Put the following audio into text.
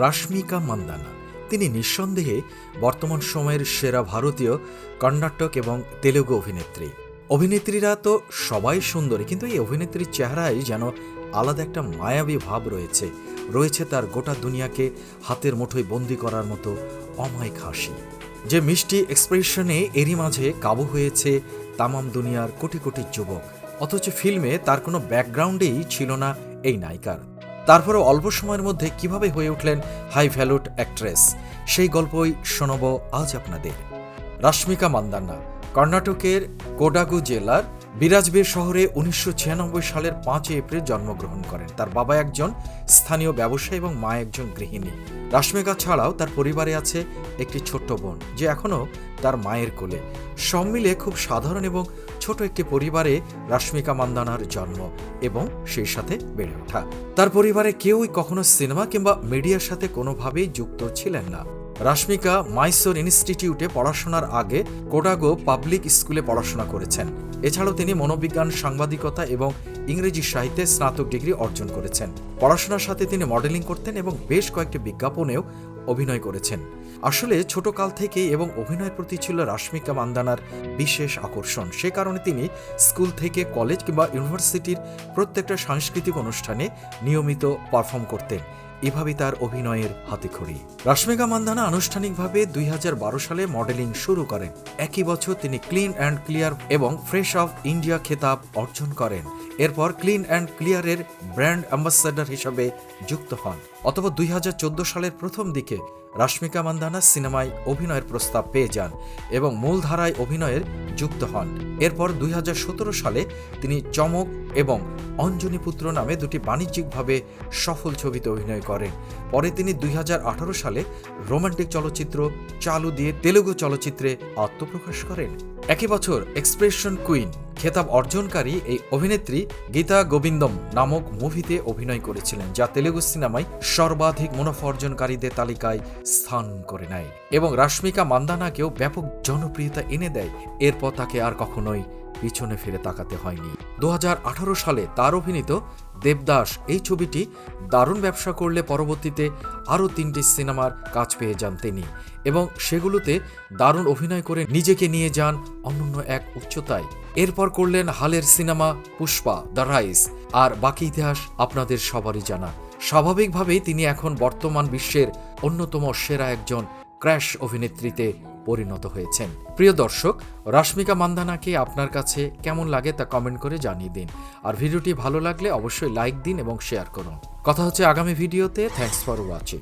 রাশমিকা মান্দানা তিনি নিঃসন্দেহে বর্তমান সময়ের সেরা ভারতীয় কর্ণাটক এবং তেলুগু অভিনেত্রী। অভিনেত্রীরা তো সবাই সুন্দরী, কিন্তু এই অভিনেত্রীর চেহারায় যেন আলাদা একটা মায়াবী ভাব রয়েছে তার গোটা দুনিয়াকে হাতের মুঠোয় বন্দি করার মতো অমায়িক হাসি, যে মিষ্টি এক্সপ্রেশনে এরই মাঝে কাবু হয়েছে তামাম দুনিয়ার কোটি কোটি যুবক। অথচ ফিল্মে তার কোনো ব্যাকগ্রাউন্ডেই ছিল না এই নায়িকার। তারপরেও অল্প সময়ের মধ্যে কিভাবে হয়ে উঠলেন হাই ভ্যালুড অ্যাক্ট্রেস, সেই গল্পই শোনাব আজ আপনাদের। রাশমিকা মান্দানা কর্ণাটকের কোডাগু জেলার বিরাজবের শহরে 1996 সালের 5 এপ্রিল জন্মগ্রহণ করেন। তার বাবা একজন স্থানীয় ব্যবসায়ী এবং মা একজন গৃহিণী। রাশমিকা ছাড়াও তার পরিবারে আছে একটি ছোট্ট বোন, যে এখনও তার মায়ের কোলে। সব মিলে খুব সাধারণ এবং ছোট একটি পরিবারে রাশমিকা মান্দানার জন্ম এবং সেই সাথে বেড়ে ওঠা। তার পরিবারে কেউই কখনো সিনেমা কিংবা মিডিয়ার সাথে কোনোভাবেই যুক্ত ছিলেন না। রাশমিকা মাইসোর ইনস্টিটিউটে পড়াশোনার আগে কোডাগো পাবলিক স্কুলে পড়াশোনা করেছেন। এছাড়াও তিনি মনোবিজ্ঞান, সাংবাদিকতা এবং ইংরেজি সাহিত্যে স্নাতক ডিগ্রি অর্জন করেছেন। পড়াশোনার সাথে তিনি মডেলিং করতেন এবং বেশ কয়েকটি বিজ্ঞাপনেও অভিনয় করেছেন। আসলে ছোটকাল থেকেই এবং অভিনয়ের প্রতি ছিল রাশমিকা মান্দানার বিশেষ আকর্ষণ। সে কারণে তিনি স্কুল থেকে কলেজ কিংবা ইউনিভার্সিটির প্রত্যেকটা সাংস্কৃতিক অনুষ্ঠানে নিয়মিত পারফর্ম করতেন। এভাবেই তার অভিনয়ের হাতেখড়ি। রাশমিকা মান্দানা আনুষ্ঠানিকভাবে 2012 সালে মডেলিং শুরু করেন। একই বছর তিনি ক্লিন অ্যান্ড ক্লিয়ার এবং ফ্রেশ অফ ইন্ডিয়া খেতাব অর্জন করেন। এরপর ক্লিন অ্যান্ড ক্লিয়ারের ব্র্যান্ড অ্যাম্বাসাডর হিসেবে যুক্ত হন। অতঃপর 2014 সালের প্রথম দিকে রাশমিকা মান্দানা সিনেমায় অভিনয়ের প্রস্তাব পেয়ে যান এবং মূলধারায় অভিনয়ের যুক্ত হন। এরপর 2017 সালে তিনি চমক এবং অঞ্জনীপুত্র নামে দুটি বাণিজ্যিকভাবে সফল ছবিতে অভিনয় করেন। পরে তিনি 2018 সালে রোমান্টিক চলচ্চিত্র চালু দিয়ে তেলুগু চলচ্চিত্রে আত্মপ্রকাশ করেন। একই বছর এক্সপ্রেশন কুইন খেতাব অর্জনকারী এই অভিনেত্রী গীতা গোবিন্দম নামক মুভিতে অভিনয় করেছিলেন, যা তেলুগু সিনেমায় সর্বাধিক মুনাফা অর্জনকারীদের তালিকায় স্থান করে নেয় এবং রাশমিকা মান্দানাকেও ব্যাপক জনপ্রিয়তা এনে দেয়। এরপর তাকে আর কখনোই পিছনে ফিরে তাকাতে হয়নি। 2018 সালে তার অভিনীত দেবদাস এই ছবিটি দারুণ ব্যবসা করলে পরবর্তীতে আরও 3টি সিনেমার কাজ পেয়ে যান তিনি এবং সেগুলোতে দারুণ অভিনয় করে নিজেকে নিয়ে যান অনন্য এক উচ্চতায়। এরপর করলেন হালের সিনেমা পুষ্পা দ্য রাইজ, আর বাকি ইতিহাস আপনাদের সবারই জানা। স্বাভাবিকভাবেই তিনি এখন বর্তমান বিশ্বের অন্যতম সেরা একজন ক্র্যাশ অভিনেত্রীতে পরিণত হয়েছেন। প্রিয় দর্শক, রাশমিকা মান্দানাকে আপনার কাছে কেমন লাগে তা কমেন্ট করে জানিয়ে দিন। আর ভিডিওটি ভালো লাগলে অবশ্যই লাইক দিন এবং শেয়ার করুন। কথা হচ্ছে আগামী ভিডিওতে। Thanks for watching.